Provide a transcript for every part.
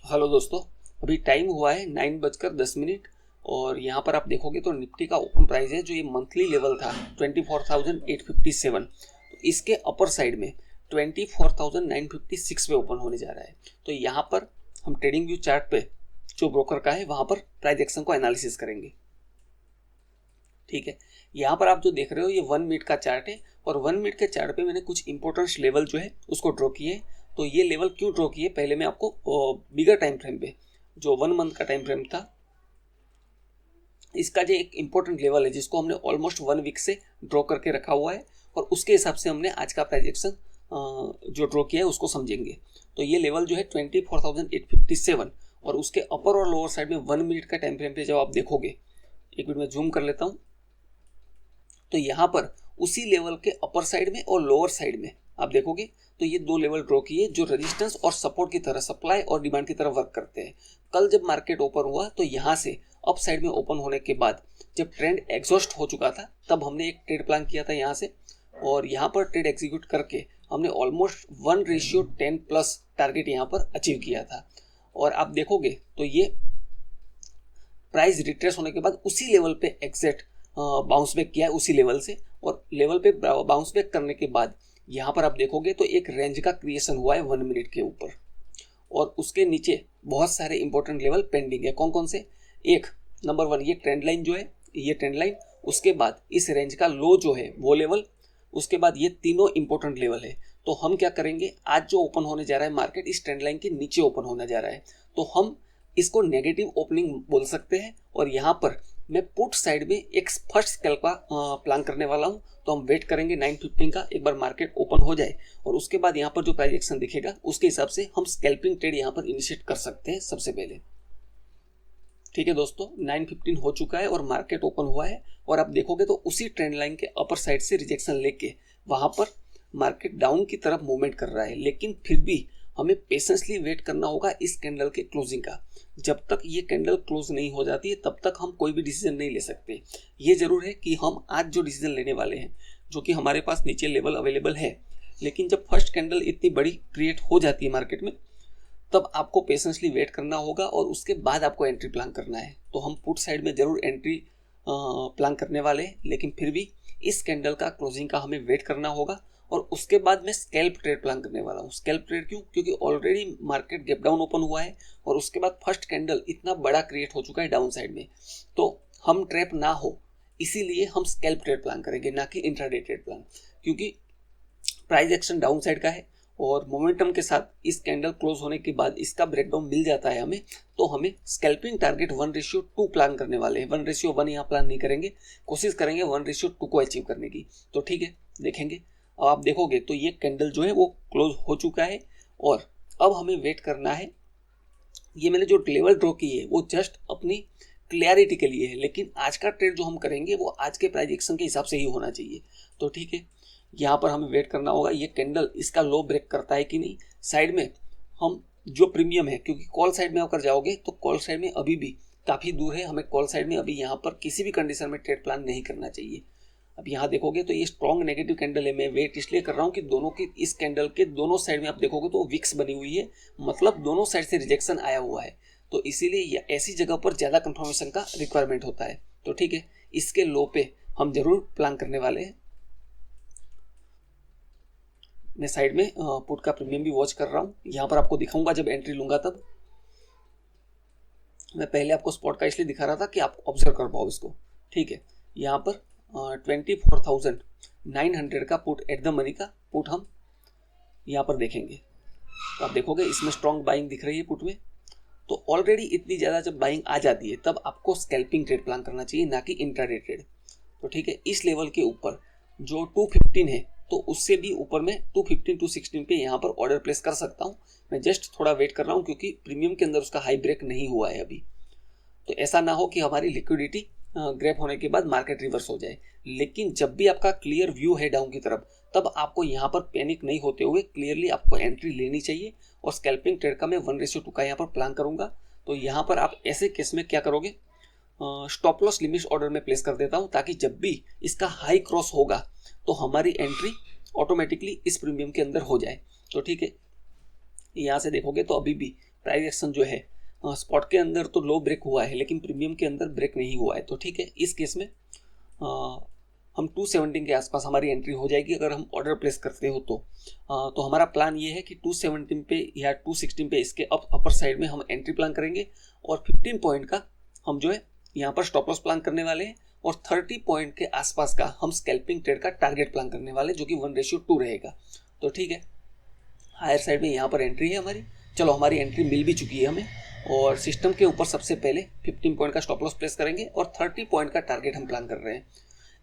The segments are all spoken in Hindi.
हेलो दोस्तों, अभी टाइम हुआ है 9:10 और यहाँ पर आप देखोगे तो निफ्टी का ओपन प्राइस है जो ये मंथली लेवल था 24,857। तो इसके अपर साइड में 24,956 पे ओपन होने जा रहा है। तो यहाँ पर हम ट्रेडिंग व्यू चार्ट पे जो ब्रोकर का है वहाँ पर प्राइस एक्शन को एनालिसिस करेंगे। ठीक है, यहाँ पर आप जो देख रहे हो ये 1 मिनट का चार्ट है और 1 मिनट के चार्ट पे मैंने कुछ इंपॉर्टेंट लेवल जो है उसको ड्रॉ किए। तो ये लेवल क्यों ड्रॉ किए, पहले मैं आपको बिगर टाइम फ्रेम पे जो 1 मंथ का टाइम फ्रेम था इसका जो एक इंपॉर्टेंट लेवल है जिसको हमने ऑलमोस्ट 1 वीक से ड्रॉ करके रखा हुआ है और उसके हिसाब से हमने आज का प्राइजेक्शन जो ड्रॉ किया है उसको समझेंगे। तो ये लेवल जो है 24,857 और उसके अपर और लोअर साइड में 1 मिनट का टाइम फ्रेम पे जब आप देखोगे, एक मिनट में जूम कर लेता हूँ, तो यहाँ पर उसी लेवल के अपर साइड में और लोअर साइड में आप देखोगे तो ये दो लेवल ड्रॉ किए जो रेजिस्टेंस और सपोर्ट की तरह, सप्लाई और डिमांड की तरह वर्क करते हैं। कल जब मार्केट ओपन हुआ तो यहाँ से अप साइड में ओपन होने के बाद जब ट्रेंड एग्जॉस्ट हो चुका था तब हमने एक ट्रेड प्लान किया था यहाँ से और यहाँ पर ट्रेड एग्जीक्यूट करके हमने ऑलमोस्ट 1:10 प्लस टारगेट यहाँ पर अचीव किया था। और आप देखोगे तो ये प्राइस रिट्रेस होने के बाद उसी लेवल पे एग्जैक्ट बाउंस बैक किया है उसी लेवल से और लेवल पे बाउंस बैक करने के बाद यहाँ पर आप देखोगे तो एक रेंज का क्रिएशन हुआ है 1 मिनट के ऊपर और उसके नीचे बहुत सारे इंपॉर्टेंट लेवल पेंडिंग है। कौन कौन से? एक नंबर 1 ये ट्रेंड लाइन जो है, ये ट्रेंड लाइन, उसके बाद इस रेंज का लो जो है वो लेवल, उसके बाद ये तीनों इंपॉर्टेंट लेवल है। तो हम क्या करेंगे, आज जो ओपन होने जा रहा है मार्केट इस ट्रेंड लाइन के नीचे ओपन होने जा रहा है तो हम इसको नेगेटिव ओपनिंग बोल सकते हैं और यहाँ पर मैं पुट साइड में एक फर्स्ट स्केल का प्लान करने वाला हूँ। तो हम वेट करेंगे 9:15 का, एक बार मार्केट ओपन हो जाए और उसके बाद यहाँ पर जो प्राइस एक्शन दिखेगा उसके हिसाब से हम स्कैल्पिंग ट्रेड यहाँ पर इनिशिएट कर सकते हैं सबसे पहले। ठीक है दोस्तों, 9:15 हो चुका है और मार्केट ओपन हुआ है और आप देखोगे तो उसी ट्रेंड लाइन के अपर साइड से रिजेक्शन लेके वहां पर मार्केट डाउन की तरफ मूवमेंट कर रहा है, लेकिन फिर भी हमें पेशेंसली वेट करना होगा इस कैंडल के क्लोजिंग का। जब तक ये कैंडल क्लोज नहीं हो जाती है तब तक हम कोई भी डिसीजन नहीं ले सकते। ये जरूर है कि हम आज जो डिसीजन लेने वाले हैं, जो कि हमारे पास नीचे लेवल अवेलेबल है, लेकिन जब फर्स्ट कैंडल इतनी बड़ी क्रिएट हो जाती है मार्केट में तब आपको पेशेंसली वेट करना होगा और उसके बाद आपको एंट्री प्लान करना है। तो हम पुट साइड में जरूर एंट्री प्लान करने वाले हैं, लेकिन फिर भी इस कैंडल का क्लोजिंग का हमें वेट करना होगा और उसके बाद मैं स्कैल्प ट्रेड प्लान करने वाला हूँ। स्कैल्प ट्रेड क्यों? क्योंकि already market gap down open हुआ है और उसके बाद फर्स्ट कैंडल इतना बड़ा क्रिएट हो चुका है डाउन साइड में, तो हम ट्रैप ना हो इसीलिए हम स्कैल्प ट्रेड प्लान करेंगे, ना कि इंट्राडे ट्रेड प्लान। क्योंकि प्राइस एक्शन डाउन साइड का है और मोमेंटम के साथ इस कैंडल क्लोज होने के बाद इसका ब्रेकडाउन मिल जाता है हमें, तो हमें स्कैल्पिंग टारगेट 1:2 प्लान करने वाले हैं। 1:1 यहाँ प्लान नहीं करेंगे, कोशिश करेंगे 1:2 को अचीव करने की। तो ठीक है, देखेंगे। अब आप देखोगे तो ये कैंडल जो है वो क्लोज हो चुका है और अब हमें वेट करना है। ये मैंने जो लेवल ड्रॉ की है वो जस्ट अपनी क्लियरिटी के लिए है, लेकिन आज का ट्रेड जो हम करेंगे वो आज के प्राइस एक्शन के हिसाब से ही होना चाहिए। तो ठीक है, यहाँ पर हमें वेट करना होगा ये कैंडल इसका लो ब्रेक करता है कि नहीं। साइड में हम जो प्रीमियम है, क्योंकि कॉल साइड में अगर जाओगे तो कॉल साइड में अभी भी काफ़ी दूर है, हमें कॉल साइड में अभी यहाँ पर किसी भी कंडीशन में ट्रेड प्लान नहीं करना चाहिए। अब यहाँ देखोगे तो ये स्ट्रॉन्ग नेगेटिव कैंडल है। मैं वेट इसलिए कर रहा हूँ कि दोनों की, इस कैंडल के दोनों साइड में आप देखोगे तो विक्स बनी हुई है, मतलब दोनों साइड से रिजेक्शन आया हुआ है। तो इसीलिए ऐसी जगह पर ज़्यादा कंफर्मेशन का रिक्वायरमेंट होता है। तो ठीक है, इसके लो पे हम जरूर प्लान करने वाले हैं। मैं साइड में पुट का प्रीमियम भी वॉच कर रहा हूँ, यहाँ पर आपको दिखाऊंगा जब एंट्री लूंगा तब। मैं पहले आपको स्पॉट का इसलिए दिखा रहा था कि आप ऑब्जर्व कर पाओ इसको। ठीक है, यहाँ पर 24,900 का पुट एट द मनी का पुट हम यहाँ पर देखेंगे तो आप देखोगे इसमें स्ट्रॉन्ग बाइंग दिख रही है पुट में। तो ऑलरेडी इतनी ज़्यादा जब बाइंग आ जाती है तब आपको स्कैल्पिंग ट्रेड प्लान करना चाहिए, ना कि इंट्राडे ट्रेड। तो ठीक है, इस लेवल के ऊपर जो 215 है तो उससे भी ऊपर में 215 216 पे यहाँ पर ऑर्डर प्लेस कर सकता हूँ। मैं जस्ट थोड़ा वेट कर रहा हूँ क्योंकि प्रीमियम के अंदर उसका हाई ब्रेक नहीं हुआ है अभी। तो ऐसा ना हो कि हमारी लिक्विडिटी ग्रैब होने के बाद मार्केट रिवर्स हो जाए। लेकिन जब भी आपका क्लियर व्यू है डाउन की तरफ तब आपको यहाँ पर पैनिक नहीं होते हुए क्लियरली आपको एंट्री लेनी चाहिए और स्कैल्पिंग ट्रेड का मैं 1:2 का यहाँ पर प्लान करूँगा। तो यहाँ पर आप ऐसे केस में क्या करोगे, स्टॉप लॉस लिमिट ऑर्डर में प्लेस कर देता हूँ ताकि जब भी इसका हाई क्रॉस होगा तो हमारी एंट्री ऑटोमेटिकली इस प्रीमियम के अंदर हो जाए। तो ठीक है, यहाँ से देखोगे तो अभी भी प्राइस एक्शन जो है स्पॉट के अंदर तो लो ब्रेक हुआ है लेकिन प्रीमियम के अंदर ब्रेक नहीं हुआ है। तो ठीक है, इस केस में हम 217 के आसपास हमारी एंट्री हो जाएगी अगर हम ऑर्डर प्लेस करते हो तो हमारा प्लान ये है कि 217 पे या 216 पे इसके अपर साइड में हम एंट्री प्लान करेंगे और 15 पॉइंट का हम जो है यहाँ पर स्टॉप लॉस प्लान करने वाले हैं और 30 पॉइंट के आसपास का हम स्कैल्पिंग ट्रेड का टारगेट प्लान करने वाले जो कि 1:2 रहेगा। तो ठीक है, हायर साइड में यहाँ पर एंट्री है हमारी। चलो, हमारी एंट्री मिल भी चुकी है हमें और सिस्टम के ऊपर सबसे पहले 15 पॉइंट का स्टॉप लॉस प्लेस करेंगे और 30 पॉइंट का टारगेट हम प्लान कर रहे हैं।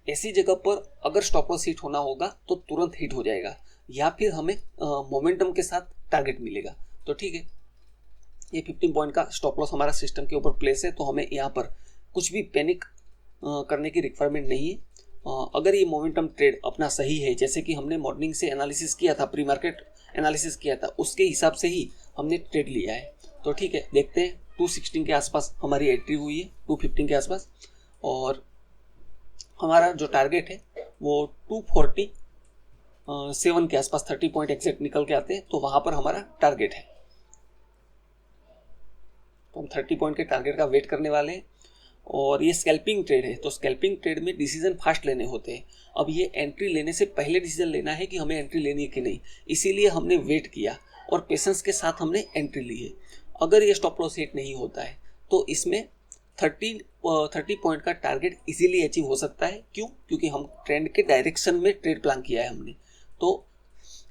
ऐसी जगह पर अगर स्टॉप लॉस हिट होना होगा तो तुरंत हिट हो जाएगा या फिर हमें मोमेंटम के साथ टारगेट मिलेगा। तो ठीक है, ये 15 पॉइंट का स्टॉप लॉस हमारा सिस्टम के ऊपर प्लेस है तो हमें यहाँ पर कुछ भी पैनिक करने की रिक्वायरमेंट नहीं है। अगर ये मोमेंटम ट्रेड अपना सही है, जैसे कि हमने मॉर्निंग से एनालिसिस किया था, प्री मार्केट एनालिसिस किया था, उसके हिसाब से ही हमने ट्रेड लिया है। तो ठीक है, देखते हैं 216 के आसपास हमारी एंट्री हुई है, 215 के आसपास, और हमारा जो टारगेट है वो 247 के आसपास 30 पॉइंट एग्जैक्ट निकल के आते हैं तो वहाँ पर हमारा टारगेट है। तो हम 30 पॉइंट के टारगेट का वेट करने वाले हैं। और ये स्कैल्पिंग ट्रेड है तो स्कैल्पिंग ट्रेड में डिसीजन फास्ट लेने होते हैं। अब ये एंट्री लेने से पहले डिसीजन लेना है कि हमें एंट्री लेनी है कि नहीं, इसीलिए हमने वेट किया और पेशेंस के साथ हमने एंट्री ली है। अगर ये स्टॉप लॉस हिट नहीं होता है तो इसमें 30 पॉइंट का टारगेट इजीली अचीव हो सकता है। क्यों? क्योंकि हम ट्रेंड के डायरेक्शन में ट्रेड प्लान किया है हमने। तो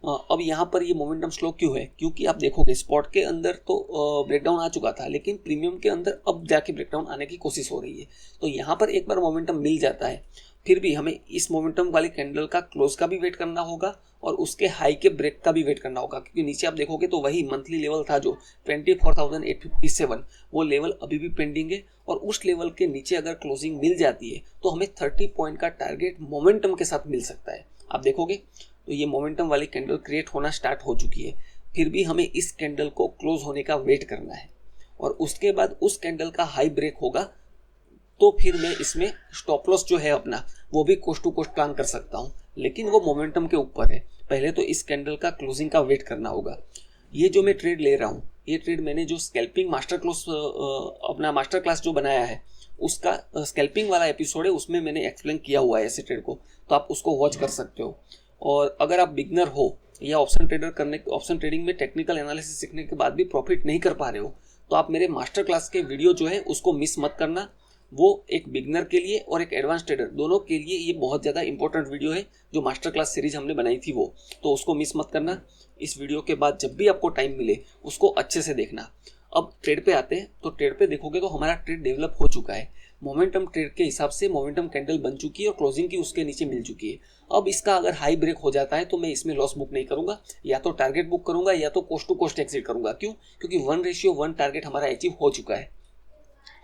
अब यहाँ पर ये मोमेंटम स्लो क्यों है? क्योंकि आप देखोगे स्पॉट के अंदर तो ब्रेकडाउन आ चुका था लेकिन प्रीमियम के अंदर अब जाके ब्रेकडाउन आने की कोशिश हो रही है। तो यहाँ पर एक बार मोमेंटम मिल जाता है, फिर भी हमें इस मोमेंटम वाली कैंडल का क्लोज का भी वेट करना होगा और उसके हाई के ब्रेक का भी वेट करना होगा। क्योंकि नीचे आप देखोगे तो वही मंथली लेवल था जो 24,857, वो लेवल अभी भी पेंडिंग है और उस लेवल के नीचे अगर क्लोजिंग मिल जाती है तो हमें 30 पॉइंट का टारगेट मोमेंटम के साथ मिल सकता है। आप देखोगे तो ये मोमेंटम वाली कैंडल क्रिएट होना स्टार्ट हो चुकी है, फिर भी हमें इस कैंडल को क्लोज होने का वेट करना है और उसके बाद उस कैंडल का हाई ब्रेक होगा तो फिर मैं इसमें स्टॉप लॉस जो है अपना वो भी कोस्ट टू कोस्ट प्लान कर सकता हूँ, लेकिन वो मोमेंटम के ऊपर है। पहले तो इस कैंडल का क्लोजिंग का वेट करना होगा। ये जो मैं ट्रेड ले रहा हूँ, ये ट्रेड मैंने जो स्कैल्पिंग अपना मास्टर क्लास जो बनाया है उसका स्कैल्पिंग वाला एपिसोड है, उसमें मैंने एक्सप्लेन किया हुआ है ऐसे ट्रेड को, तो आप उसको वॉच कर सकते हो। और अगर आप बिगनर हो या ऑप्शन ट्रेडिंग में टेक्निकल एनालिसिस सीखने के बाद भी प्रॉफिट नहीं कर पा रहे हो तो आप मेरे मास्टर क्लास के वीडियो जो है उसको मिस मत करना। वो एक बिगनर के लिए और एक एडवांस ट्रेडर दोनों के लिए ये बहुत ज़्यादा इंपॉर्टेंट वीडियो है जो मास्टर क्लास सीरीज हमने बनाई थी वो, तो उसको मिस मत करना। इस वीडियो के बाद जब भी आपको टाइम मिले उसको अच्छे से देखना। अब ट्रेड पे आते हैं तो ट्रेड पे देखोगे तो हमारा ट्रेड डेवलप हो चुका है। मोमेंटम ट्रेड के हिसाब से मोमेंटम कैंडल बन चुकी है और क्लोजिंग की उसके नीचे मिल चुकी है। अब इसका अगर हाई ब्रेक हो जाता है तो मैं इसमें लॉस बुक नहीं करूंगा, या तो टारगेट बुक करूंगा या तो कोस्ट टू कोस्ट एग्जिट करूंगा। क्यों? क्योंकि 1:1 टारगेट हमारा अचीव हो चुका है।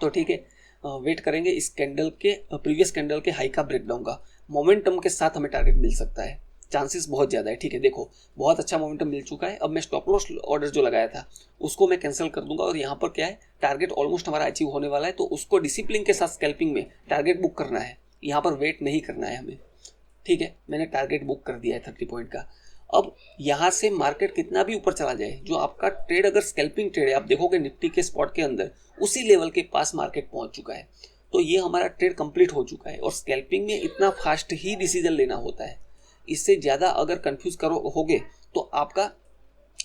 तो ठीक है, वेट करेंगे इस कैंडल के प्रीवियस कैंडल के हाई का ब्रेकडाउन का। मोमेंटम के साथ हमें टारगेट मिल सकता है, चांसेस बहुत ज़्यादा है। ठीक है, देखो बहुत अच्छा मोमेंटम मिल चुका है। अब मैं स्टॉप लॉस ऑर्डर जो लगाया था उसको मैं कैंसिल कर दूंगा और यहाँ पर क्या है, टारगेट ऑलमोस्ट हमारा अचीव होने वाला है तो उसको डिसिप्लिन के साथ स्कैल्पिंग में टारगेट बुक करना है, यहाँ पर वेट नहीं करना है हमें। ठीक है, मैंने टारगेट बुक कर दिया है 30 पॉइंट का। अब यहाँ से मार्केट कितना भी ऊपर चला जाए, जो आपका ट्रेड अगर स्कैल्पिंग ट्रेड है, आप देखोगे निफ्टी के स्पॉट के अंदर उसी लेवल के पास मार्केट पहुंच चुका है, तो ये हमारा ट्रेड कंप्लीट हो चुका है। और स्कैल्पिंग में इतना फास्ट ही डिसीजन लेना होता है, इससे ज़्यादा अगर कंफ्यूज होगे तो आपका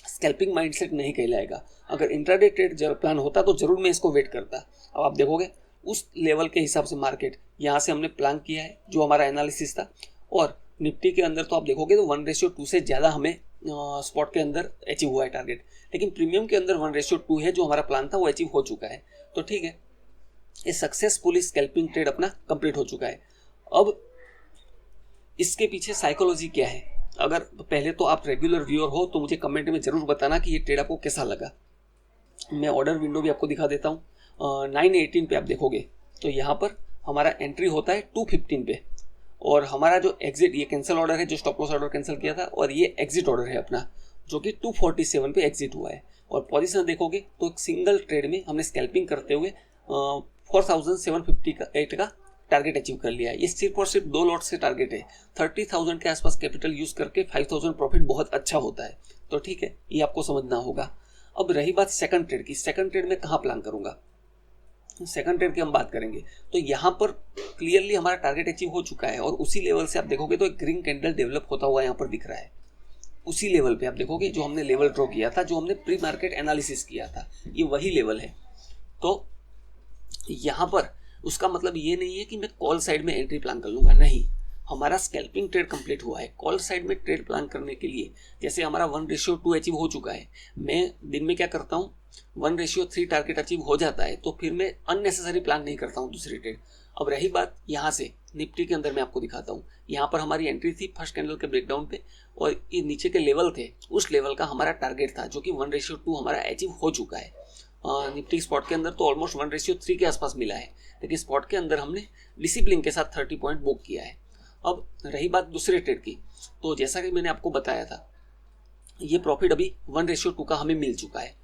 स्कैल्पिंग माइंडसेट नहीं कहलाएगा। अगर इंट्राडे ट्रेड प्लान होता तो जरूर मैं इसको वेट करता। अब आप देखोगे उस लेवल के हिसाब से मार्केट यहाँ से हमने प्लान किया है जो हमारा एनालिसिस था। और निफ्टी के अंदर तो आप देखोगे तो 1:2 से ज़्यादा हमें स्पॉट के अंदर अचीव हुआ है टारगेट, लेकिन प्रीमियम के अंदर 1:2 है जो हमारा प्लान था वो अचीव हो चुका है। तो ठीक है, ये सक्सेसफुली स्कैल्पिंग ट्रेड अपना कंप्लीट हो चुका है। अब इसके पीछे साइकोलॉजी क्या है? अगर पहले तो आप रेगुलर व्यूअर हो तो मुझे कमेंट में ज़रूर बताना कि ये ट्रेड आपको कैसा लगा। मैं ऑर्डर विंडो भी आपको दिखा देता हूँ। 9:18 पे आप देखोगे तो यहाँ पर हमारा एंट्री होता है 2:15 पे, और हमारा जो एग्जिट, ये कैंसिल ऑर्डर है जो स्टॉप लॉस ऑर्डर कैंसिल किया था, और ये एग्जिट ऑर्डर है अपना जो कि 247 पे एग्जिट हुआ है। और पोजीशन देखोगे तो एक सिंगल ट्रेड में हमने स्कैल्पिंग करते हुए 4758 का टारगेट अचीव कर लिया है। ये सिर्फ और सिर्फ 2 लॉट से टारगेट है। 30,000 के आसपास कैपिटल यूज करके 5,000 प्रॉफिट बहुत अच्छा होता है। तो ठीक है, ये आपको समझना होगा। अब रही बात सेकंड ट्रेड की, सेकंड ट्रेड में कहाँ प्लान करूंगा, सेकंड ट्रेड की हम बात करेंगे। तो यहाँ पर क्लियरली हमारा टारगेट अचीव हो चुका है और उसी लेवल से आप देखोगे तो एक ग्रीन कैंडल डेवलप होता हुआ यहाँ पर दिख रहा है। उसी लेवल पे आप देखोगे जो हमने लेवल ड्रॉ किया था, जो हमने प्री मार्केट एनालिसिस किया था, ये वही लेवल है। तो यहाँ पर उसका मतलब ये नहीं है कि मैं कॉल साइड में एंट्री प्लान कर लूँगा, नहीं, हमारा स्कैल्पिंग ट्रेड कंप्लीट हुआ है। कॉल साइड में ट्रेड प्लान करने के लिए जैसे हमारा 1:2 अचीव हो चुका है, मैं दिन में क्या करता हूँ 1:3 टारगेट अचीव हो जाता है तो फिर मैं अननेसेसरी प्लान नहीं करता हूँ दूसरी ट्रेड। अब रही बात यहाँ से निफ्टी के अंदर, मैं आपको दिखाता हूँ, यहाँ पर हमारी एंट्री थी फर्स्ट कैंडल के ब्रेकडाउन पे और ये नीचे के लेवल थे, उस लेवल का हमारा टारगेट था जो कि 1:2 हमारा अचीव हो चुका है। निफ्टी स्पॉट के अंदर तो ऑलमोस्ट 1:3 के आसपास मिला है, लेकिन स्पॉट के अंदर हमने डिसिप्लिन के साथ 30 पॉइंट बुक किया है। अब रही बात दूसरे ट्रेड की, तो जैसा कि मैंने आपको बताया था ये प्रॉफिट अभी 1:2 का हमें मिल चुका है,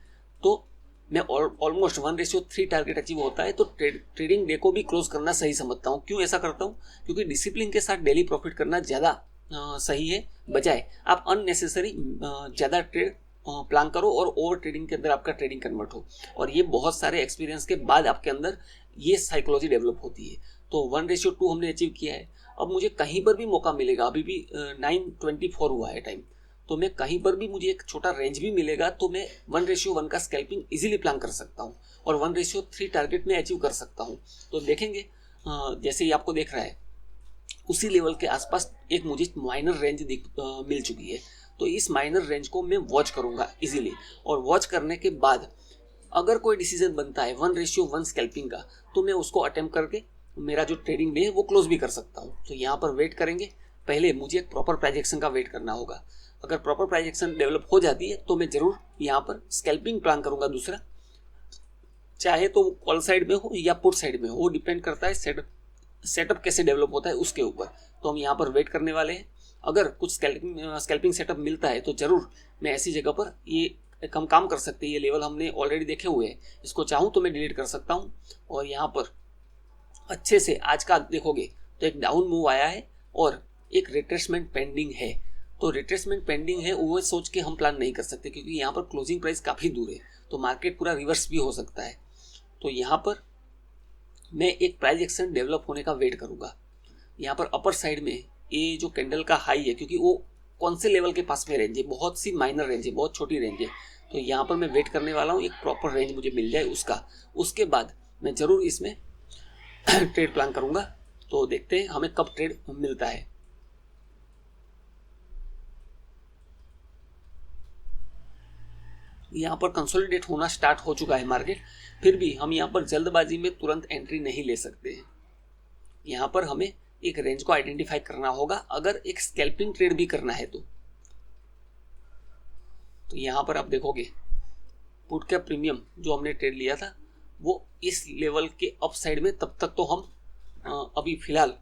तो मैं ऑलमोस्ट 1:3 टारगेट अचीव होता है तो ट्रेडिंग डे को भी क्लोज करना सही समझता हूँ। क्यों ऐसा करता हूँ, क्योंकि डिसिप्लिन के साथ डेली प्रॉफिट करना ज़्यादा सही है, बजाय आप अननेसेसरी ज़्यादा ट्रेड प्लान करो और ओवर ट्रेडिंग के अंदर आपका ट्रेडिंग कन्वर्ट हो। और ये बहुत सारे एक्सपीरियंस के बाद आपके अंदर ये साइकोलॉजी डेवलप होती है। तो 1:2 हमने अचीव किया है। अब मुझे कहीं पर भी मौका मिलेगा, अभी भी 9:24 हुआ है टाइम, तो मैं कहीं पर भी मुझे एक छोटा रेंज भी मिलेगा तो मैं 1:1 का स्कैल्पिंग इजीली प्लान कर सकता हूँ और 1:3 टारगेट में अचीव कर सकता हूँ। तो देखेंगे जैसे ही आपको देख रहा है उसी लेवल के आसपास एक मुझे माइनर रेंज मिल चुकी है, तो इस माइनर रेंज को मैं वॉच करूँगा इजीली। और वॉच करने के बाद अगर कोई डिसीजन बनता है 1:1 स्कैल्पिंग का, तो मैं उसको अटेम्प्ट करके मेरा जो ट्रेडिंग डे है वो क्लोज भी कर सकता हूँ। तो यहाँ पर वेट करेंगे, पहले मुझे एक प्रॉपर प्राइजेक्शन का वेट करना होगा। अगर प्रॉपर प्राइजेक्शन डेवलप हो जाती है तो मैं जरूर यहाँ पर स्कैल्पिंग प्लान करूँगा दूसरा, चाहे तो वो कॉल साइड में हो या पुट साइड में हो, वो डिपेंड करता है सेटअप कैसे डेवलप होता है उसके ऊपर। तो हम यहाँ पर वेट करने वाले हैं। अगर कुछ स्कैल्पिंग सेटअप मिलता है तो जरूर मैं ऐसी जगह पर ये कम काम कर सकते हैं। ये लेवल हमने ऑलरेडी देखे हुए हैं, इसको चाहूँ तो मैं डिलीट कर सकता हूँ। और यहाँ पर अच्छे से आज का देखोगे तो एक डाउन मूव आया है और एक रिट्रेसमेंट पेंडिंग है। तो रिट्रेसमेंट पेंडिंग है वो सोच के हम प्लान नहीं कर सकते, क्योंकि यहाँ पर क्लोजिंग प्राइस काफ़ी दूर है, तो मार्केट पूरा रिवर्स भी हो सकता है। तो यहाँ पर मैं एक प्राइस एक्शन डेवलप होने का वेट करूँगा। यहाँ पर अपर साइड में ये जो कैंडल का हाई है, क्योंकि वो कौन से लेवल के पास में रेंज है, बहुत सी माइनर रेंज है, बहुत छोटी रेंज है, तो यहाँ पर मैं वेट करने वाला हूँ एक प्रॉपर रेंज मुझे मिल जाए उसका, उसके बाद मैं ज़रूर इसमें ट्रेड प्लान करूँगा। तो देखते हैं हमें कब ट्रेड मिलता है। यहाँ पर कंसोलिडेट होना स्टार्ट हो चुका है मार्केट, फिर भी हम यहाँ पर जल्दबाजी में तुरंत एंट्री नहीं ले सकते हैं। यहाँ पर हमें एक रेंज को आइडेंटिफाई करना होगा अगर एक स्कैल्पिंग ट्रेड भी करना है तो यहाँ पर आप देखोगे पुट का प्रीमियम जो हमने ट्रेड लिया था वो इस लेवल के अप साइड में, तब तक तो हम अभी फिलहाल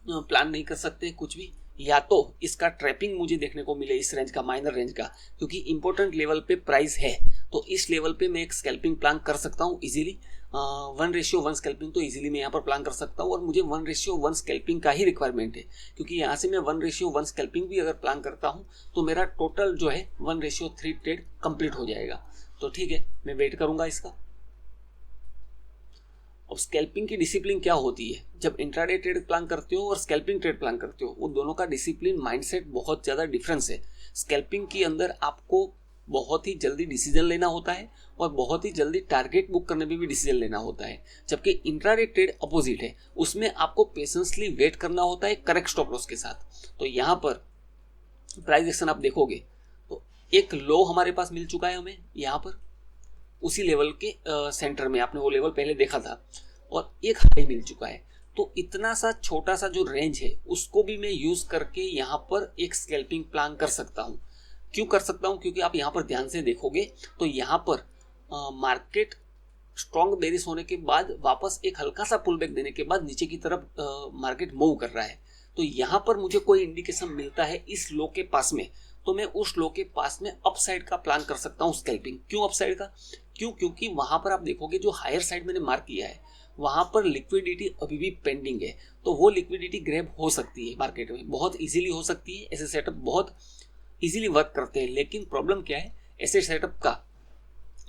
प्लान नहीं कर सकते कुछ भी, या तो इसका ट्रैपिंग मुझे देखने को मिले इस रेंज का, माइनर रेंज का, क्योंकि इंपॉर्टेंट लेवल पे प्राइस है, तो इस लेवल पे मैं एक स्कैल्पिंग प्लान कर सकता हूँ इजीली। 1:1 स्कैल्पिंग तो इजीली मैं यहाँ पर प्लान कर सकता हूँ और मुझे 1:1 स्कैल्पिंग का ही रिक्वायरमेंट है, क्योंकि यहाँ से मैं 1:1 स्कैल्पिंग भी अगर प्लान करता हूँ तो मेरा टोटल जो है 1:3 ट्रेड कंप्लीट हो जाएगा। तो ठीक है, मैं वेट करूँगा इसका। अब स्कैल्पिंग की डिसिप्लिन क्या होती है, जब इंट्राडे ट्रेड प्लान करते हो और स्कैल्पिंग ट्रेड प्लान करते हो, वो दोनों का डिसिप्लिन माइंडसेट बहुत ज़्यादा डिफरेंस है। स्कैल्पिंग के अंदर आपको बहुत ही जल्दी डिसीजन लेना होता है और बहुत ही जल्दी टारगेट बुक करने में भी डिसीजन लेना होता है, जबकि इंट्राडे ट्रेड अपोजिट है, उसमें आपको पेशेंसली वेट करना होता है करेक्ट स्टॉप लॉस के साथ। तो यहाँ पर प्राइस एक्शन आप देखोगे तो एक लो हमारे पास मिल चुका है हमें यहाँ पर उसी लेवल के सेंटर में, आपने वो लेवल पहले देखा था, और एक हाई मिल चुका है। तो इतना सा छोटा सा जो रेंज है उसको भी मैं यूज़ करके यहाँ पर एक स्कैल्पिंग प्लान कर सकता हूँ। क्यों कर सकता हूँ, क्योंकि आप यहाँ पर ध्यान से देखोगे तो यहाँ पर मार्केट स्ट्रॉन्ग बेरिश होने के बाद वापस एक हल्का सा पुल बैक देने के बाद नीचे की तरफ मार्केट मूव कर रहा है। तो यहाँ पर मुझे कोई इंडिकेशन मिलता है इस लो के पास में, तो मैं उस लो के पास में अपसाइड का प्लान कर सकता हूँ स्कैल्पिंग। क्यों अपसाइड का, क्योंकि वहाँ पर आप देखोगे जो हायर साइड मैंने मार्क किया है वहाँ पर लिक्विडिटी अभी भी पेंडिंग है, तो वो लिक्विडिटी ग्रैब हो सकती है मार्केट में, बहुत इजीली हो सकती है। ऐसे सेटअप बहुत इजीली वर्क करते हैं, लेकिन प्रॉब्लम क्या है, ऐसे सेटअप का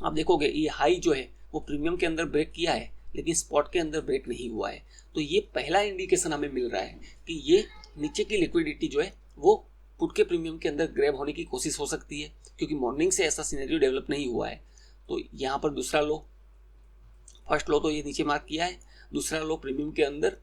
आप देखोगे ये हाई जो है वो प्रीमियम के अंदर ब्रेक किया है लेकिन स्पॉट के अंदर ब्रेक नहीं हुआ है। तो ये पहला इंडिकेशन हमें मिल रहा है कि ये नीचे की लिक्विडिटी जो है वो पुट के प्रीमियम के अंदर ग्रैब होने की कोशिश हो सकती है, क्योंकि मॉर्निंग से ऐसा सिनेरियो डेवलप नहीं हुआ है। तो यहाँ पर दूसरा लो, फर्स्ट लो तो ये नीचे मार्क किया है, दूसरा लो प्रीमियम के अंदर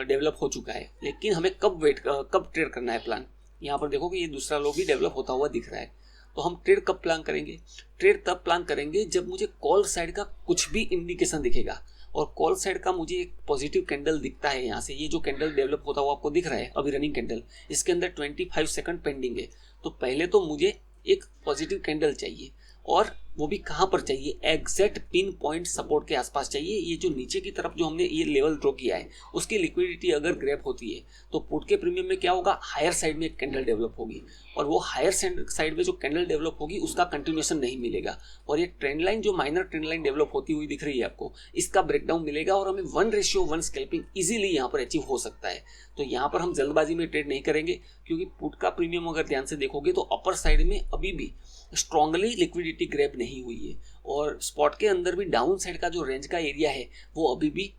डेवलप हो चुका है, लेकिन हमें कब ट्रेड करना है प्लान। यहाँ पर देखो कि ये दूसरा लो भी डेवलप होता हुआ दिख रहा है। तो हम ट्रेड कब प्लान करेंगे? ट्रेड तब प्लान करेंगे जब मुझे कॉल साइड का कुछ भी इंडिकेशन दिखेगा, और कॉल साइड का मुझे एक पॉजिटिव कैंडल दिखता है। यहाँ से ये जो कैंडल डेवलप होता हुआ आपको दिख रहा है अभी रनिंग कैंडल, इसके अंदर 25 सेकंड पेंडिंग है। तो पहले तो मुझे एक पॉजिटिव कैंडल चाहिए, और वो भी कहाँ पर चाहिए? एग्जैक्ट पिन पॉइंट सपोर्ट के आसपास चाहिए। ये जो नीचे की तरफ जो हमने ये लेवल ड्रॉ किया है उसकी लिक्विडिटी अगर ग्रैब होती है तो पुट के प्रीमियम में क्या होगा? हायर साइड में एक कैंडल डेवलप होगी, और वो हायर साइड में जो कैंडल डेवलप होगी उसका कंटिन्यूएशन नहीं मिलेगा, और ये ट्रेंड लाइन जो माइनर ट्रेंड लाइन डेवलप होती हुई दिख रही है आपको, इसका ब्रेकडाउन मिलेगा और हमें 1:1 स्कैल्पिंग इजीली यहाँ पर अचीव हो सकता है। तो यहाँ पर हम जल्दबाजी में ट्रेड नहीं करेंगे, क्योंकि पुट का प्रीमियम अगर ध्यान से देखोगे तो अपर साइड में अभी भी स्ट्रांगली लिक्विडिटी ग्रैब नहीं हुई है, और स्पॉट के अंदर भी डाउन साइड का जो रेंज का एरिया है वो अभी भी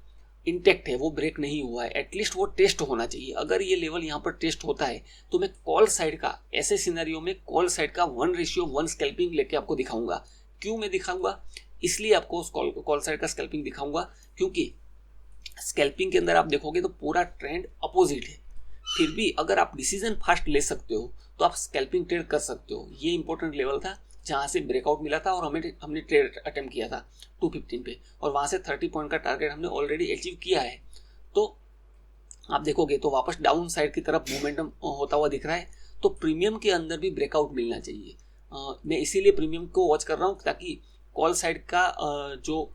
इंटेक्ट है, वो ब्रेक नहीं हुआ है। एटलीस्ट वो टेस्ट होना चाहिए। अगर ये लेवल यहाँ पर टेस्ट होता है तो मैं कॉल साइड का, ऐसे सिनेरियो में कॉल साइड का 1:1 स्कैल्पिंग लेके आपको दिखाऊंगा। क्यों मैं दिखाऊंगा? इसलिए आपको कॉल साइड का स्कैल्पिंग दिखाऊंगा क्योंकि स्कैल्पिंग के अंदर आप देखोगे तो पूरा ट्रेंड अपोजिट है। फिर भी अगर आप डिसीजन फास्ट ले सकते हो तो आप स्कैल्पिंग ट्रेड कर सकते हो। ये इंपॉर्टेंट लेवल था जहाँ से ब्रेकआउट मिला था और हमने ट्रेड अटेम्प्ट किया था 215 पे, और वहाँ से 30 पॉइंट का टारगेट हमने ऑलरेडी अचीव किया है। तो आप देखोगे तो वापस डाउन साइड की तरफ मोमेंटम होता हुआ दिख रहा है। तो प्रीमियम के अंदर भी ब्रेकआउट मिलना चाहिए। मैं इसीलिए प्रीमियम को वॉच कर रहा हूँ, ताकि कॉल साइड का जो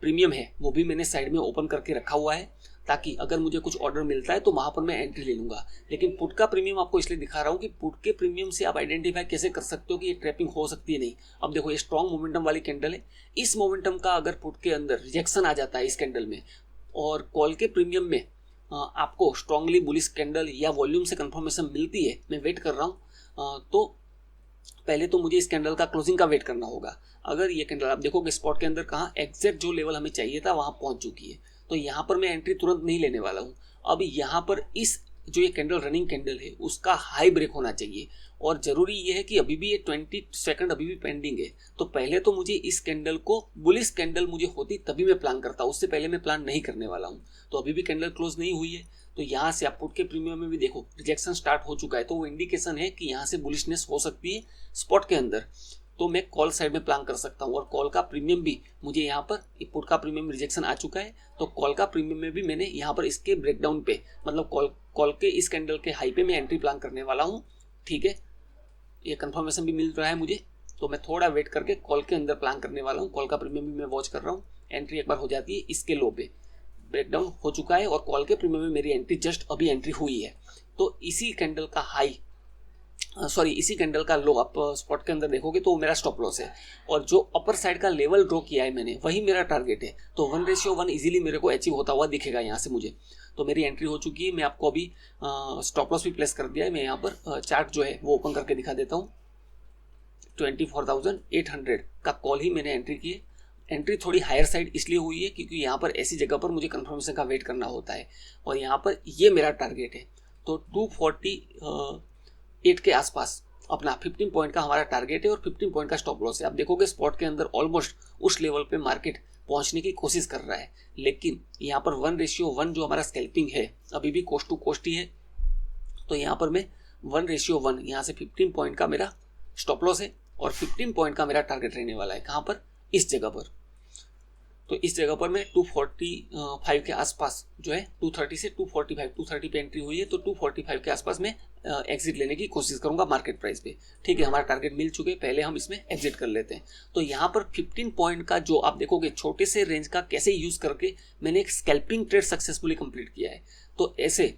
प्रीमियम है वो भी मैंने साइड में ओपन करके रखा हुआ है, ताकि अगर मुझे कुछ ऑर्डर मिलता है तो वहाँ पर मैं एंट्री ले लूँगा। लेकिन पुट का प्रीमियम आपको इसलिए दिखा रहा हूँ कि पुट के प्रीमियम से आप आइडेंटिफाई कैसे कर सकते हो कि ये ट्रैपिंग हो सकती है नहीं। अब देखो ये स्ट्रॉन्ग मोमेंटम वाली कैंडल है, इस मोमेंटम का अगर पुट के अंदर रिजेक्शन आ जाता है इस कैंडल में, और कॉल के प्रीमियम में आपको स्ट्रांगली बुलिश कैंडल या वॉल्यूम से कंफर्मेशन मिलती है, मैं वेट कर रहा हूँ, तो पहले तो मुझे इस कैंडल का क्लोजिंग का वेट करना होगा। अगर ये कैंडल आप देखोगे स्पॉट के अंदर कहाँ एग्जैक्ट जो लेवल हमें चाहिए था वहाँ पहुँच चुकी है, तो यहाँ पर मैं एंट्री तुरंत नहीं लेने वाला हूँ। अब यहाँ पर इस जो ये कैंडल रनिंग कैंडल है उसका हाई ब्रेक होना चाहिए, और ज़रूरी ये है कि अभी भी ये 20 सेकंड अभी भी पेंडिंग है। तो पहले तो मुझे इस कैंडल को बुलिश कैंडल मुझे होती तभी मैं प्लान करता, उससे पहले मैं प्लान नहीं करने वाला हूँ। तो अभी भी कैंडल क्लोज नहीं हुई है, तो यहाँ से आप पुट के प्रीमियम में भी देखो रिजेक्शन स्टार्ट हो चुका है, तो वो इंडिकेशन है कि यहाँ से बुलिशनेस हो सकती है स्पॉट के अंदर। तो मैं कॉल साइड में प्लान कर सकता हूँ, और कॉल का प्रीमियम भी मुझे यहाँ पर पुट का प्रीमियम रिजेक्शन आ चुका है, तो कॉल का प्रीमियम में भी मैंने यहाँ पर इसके ब्रेकडाउन पे, मतलब कॉल के इस कैंडल के हाई पे मैं एंट्री प्लान करने वाला हूँ। ठीक है, ये कंफर्मेशन भी मिल रहा है मुझे, तो मैं थोड़ा वेट करके कॉल के अंदर प्लान करने वाला हूँ। कॉल का प्रीमियम भी मैं वॉच कर रहा हूँ। एंट्री एक बार हो जाती है इसके लो पे, ब्रेकडाउन हो चुका है, और कॉल के प्रीमियम में मेरी एंट्री जस्ट अभी एंट्री हुई है। तो इसी कैंडल का इसी कैंडल का लो आप स्पॉट के अंदर देखोगे तो मेरा स्टॉप लॉस है, और जो अपर साइड का लेवल ड्रॉ किया है मैंने वही मेरा टारगेट है। तो 1:1 इजीली मेरे को अचीव होता हुआ दिखेगा यहाँ से मुझे। तो मेरी एंट्री हो चुकी है। मैं आपको अभी स्टॉप लॉस भी प्लेस कर दिया है। मैं यहाँ पर चार्ट जो है वो ओपन करके दिखा देता हूँ। 24,800 का कॉल ही मैंने एंट्री की है। एंट्री थोड़ी हायर साइड इसलिए हुई है क्योंकि यहाँ पर ऐसी जगह पर मुझे कंफर्मेशन का वेट करना होता है, और यहाँ पर ये मेरा टारगेट है। तो 248 के आसपास अपना 15 पॉइंट का हमारा टारगेट है, और 15 पॉइंट का स्टॉप लॉस है। आप देखोगे स्पॉट के अंदर ऑलमोस्ट उस लेवल पे मार्केट पहुंचने की कोशिश कर रहा है, लेकिन यहाँ पर 1:1 जो हमारा स्कैल्पिंग है अभी भी कोस्ट टू कोस्ट ही है। तो यहाँ पर मैं 1:1 यहाँ से 15 पॉइंट का मेरा स्टॉप लॉस है, और 15 पॉइंट का मेरा टारगेट रहने वाला है। कहाँ पर? इस जगह पर। तो इस जगह पर मैं 245 के आसपास जो है 230 से 230 पे एंट्री हुई है, तो 245 के आसपास मैं एग्जिट लेने की कोशिश करूंगा मार्केट प्राइस पे। ठीक है, हमारा टारगेट मिल चुके हैं, पहले हम इसमें एग्जिट कर लेते हैं। तो यहाँ पर 15 पॉइंट का जो आप देखोगे छोटे से रेंज का कैसे यूज करके मैंने एक स्कैल्पिंग ट्रेड सक्सेसफुली कंप्लीट किया है। तो ऐसे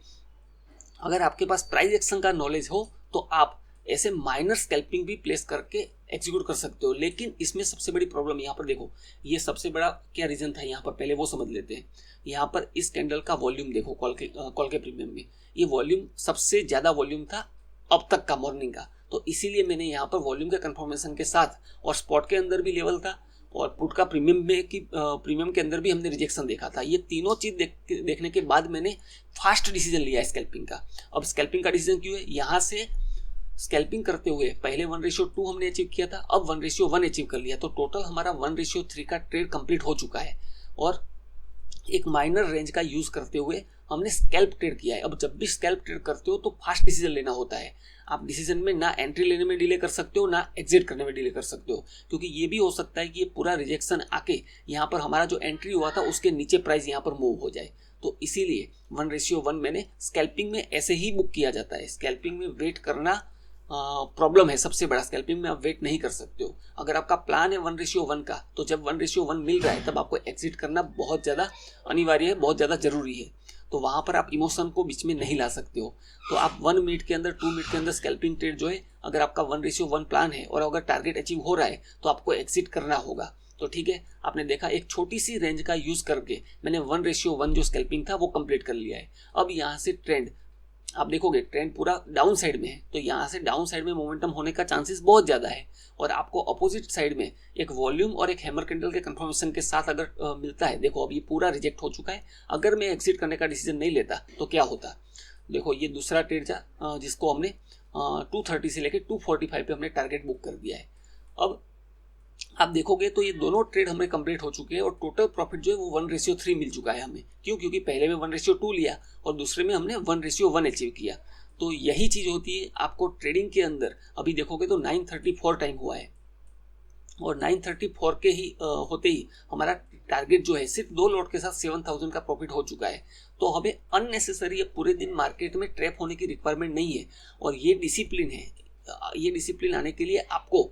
अगर आपके पास प्राइस एक्शन का नॉलेज हो तो आप ऐसे माइनर स्कैल्पिंग भी प्लेस करके एग्जीक्यूट कर सकते हो। लेकिन इसमें सबसे बड़ी प्रॉब्लम यहाँ पर देखो, ये सबसे बड़ा क्या रीजन था यहाँ पर, पहले वो समझ लेते हैं। यहाँ पर इस कैंडल का वॉल्यूम देखो, कॉल के प्रीमियम में ये वॉल्यूम सबसे ज्यादा वॉल्यूम था अब तक का मॉर्निंग का। तो इसीलिए मैंने यहाँ पर वॉल्यूम के कंफर्मेशन के साथ और स्पॉट के अंदर भी लेवल था और पुट का प्रीमियम में कि प्रीमियम के अंदर भी हमने रिजेक्शन देखा था। ये तीनों चीज़ देखने के बाद मैंने फास्ट डिसीजन लिया है स्कैल्पिंग का। अब स्कैल्पिंग का डिसीजन क्यों है, यहाँ से स्कैल्पिंग करते हुए पहले 1:2 हमने अचीव किया था, अब 1:1 अचीव कर लिया, तो टोटल हमारा 1:3 का ट्रेड कंप्लीट हो चुका है और एक माइनर रेंज का यूज करते हुए हमने स्कैल्प ट्रेड किया है। अब जब भी स्कैल्प ट्रेड करते हो तो फास्ट डिसीजन लेना होता है। आप डिसीजन में ना एंट्री लेने में डिले कर सकते हो, ना एग्जिट करने में डिले कर सकते हो, क्योंकि ये भी हो सकता है कि ये पूरा रिजेक्शन आके यहाँ पर हमारा जो एंट्री हुआ था उसके नीचे प्राइस यहाँ पर मूव हो जाए। तो इसीलिए 1:1 मैंने स्कैल्पिंग में ऐसे ही बुक किया जाता है। स्कैल्पिंग में वेट करना प्रॉब्लम है सबसे बड़ा। स्कैल्पिंग में आप वेट नहीं कर सकते हो। अगर आपका प्लान है 1:1 का, तो जब 1:1 मिल रहा है तब आपको एग्जिट करना बहुत ज़्यादा अनिवार्य है, बहुत ज़्यादा ज़रूरी है। तो वहाँ पर आप इमोशन को बीच में नहीं ला सकते हो। तो आप 1 मिनट के अंदर 2 मिनट के अंदर स्कैल्पिंग ट्रेड जो है, अगर आपका 1:1 प्लान है और अगर टारगेट अचीव हो रहा है तो आपको एग्जिट करना होगा। तो ठीक है, आपने देखा एक छोटी सी रेंज का यूज़ करके मैंने 1:1 जो स्कैल्पिंग था वो कंप्लीट कर लिया है। अब यहाँ से ट्रेंड आप देखोगे, ट्रेंड पूरा डाउन साइड में है, तो यहाँ से डाउन साइड में मोमेंटम होने का चांसेस बहुत ज़्यादा है। और आपको अपोजिट साइड में एक वॉल्यूम और एक हैमर कैंडल के कंफर्मेशन के साथ अगर मिलता है, देखो अब ये पूरा रिजेक्ट हो चुका है। अगर मैं एग्जिट करने का डिसीजन नहीं लेता तो क्या होता, देखो ये दूसरा ट्रेड था जिसको हमने 230 से लेकर 245 पे हमने टारगेट बुक कर दिया है। अब आप देखोगे तो ये दोनों ट्रेड हमें कंप्लीट हो चुके हैं और टोटल प्रॉफिट जो है वो 1:3 मिल चुका है हमें। क्यों? क्योंकि पहले में 1:2 लिया और दूसरे में हमने 1:1 अचीव किया। तो यही चीज़ होती है आपको ट्रेडिंग के अंदर। अभी देखोगे तो 9:34 टाइम हुआ है और 9:34 के ही होते ही हमारा टारगेट जो है सिर्फ 2 लॉट के साथ 7,000 का प्रॉफिट हो चुका है। तो हमें अननेसेसरी पूरे दिन मार्केट में ट्रैप होने की रिक्वायरमेंट नहीं है और ये डिसिप्लिन है। ये डिसिप्लिन आने के लिए आपको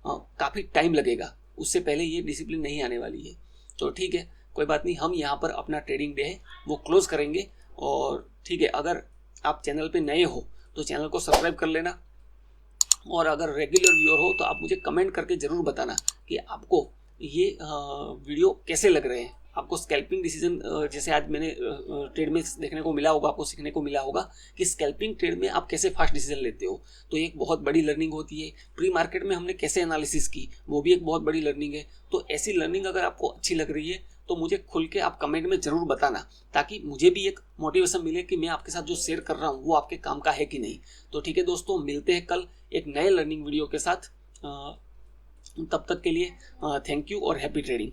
काफ़ी टाइम लगेगा, उससे पहले ये डिसिप्लिन नहीं आने वाली है। तो ठीक है, कोई बात नहीं, हम यहाँ पर अपना ट्रेडिंग डे है वो क्लोज करेंगे। और ठीक है, अगर आप चैनल पे नए हो तो चैनल को सब्सक्राइब कर लेना और अगर रेगुलर व्यूअर हो तो आप मुझे कमेंट करके ज़रूर बताना कि आपको ये वीडियो कैसे लग रहे हैं। आपको स्कैल्पिंग डिसीजन जैसे आज मैंने ट्रेड में देखने को मिला होगा, आपको सीखने को मिला होगा कि स्कैल्पिंग ट्रेड में आप कैसे फास्ट डिसीजन लेते हो, तो एक बहुत बड़ी लर्निंग होती है। प्री मार्केट में हमने कैसे एनालिसिस की, वो भी एक बहुत बड़ी लर्निंग है। तो ऐसी लर्निंग अगर आपको अच्छी लग रही है तो मुझे खुल के आप कमेंट में ज़रूर बताना, ताकि मुझे भी एक मोटिवेशन मिले कि मैं आपके साथ जो शेयर कर रहा हूँ वो आपके काम का है कि नहीं। तो ठीक है दोस्तों, मिलते हैं कल एक नए लर्निंग वीडियो के साथ। तब तक के लिए थैंक यू और हैप्पी ट्रेडिंग।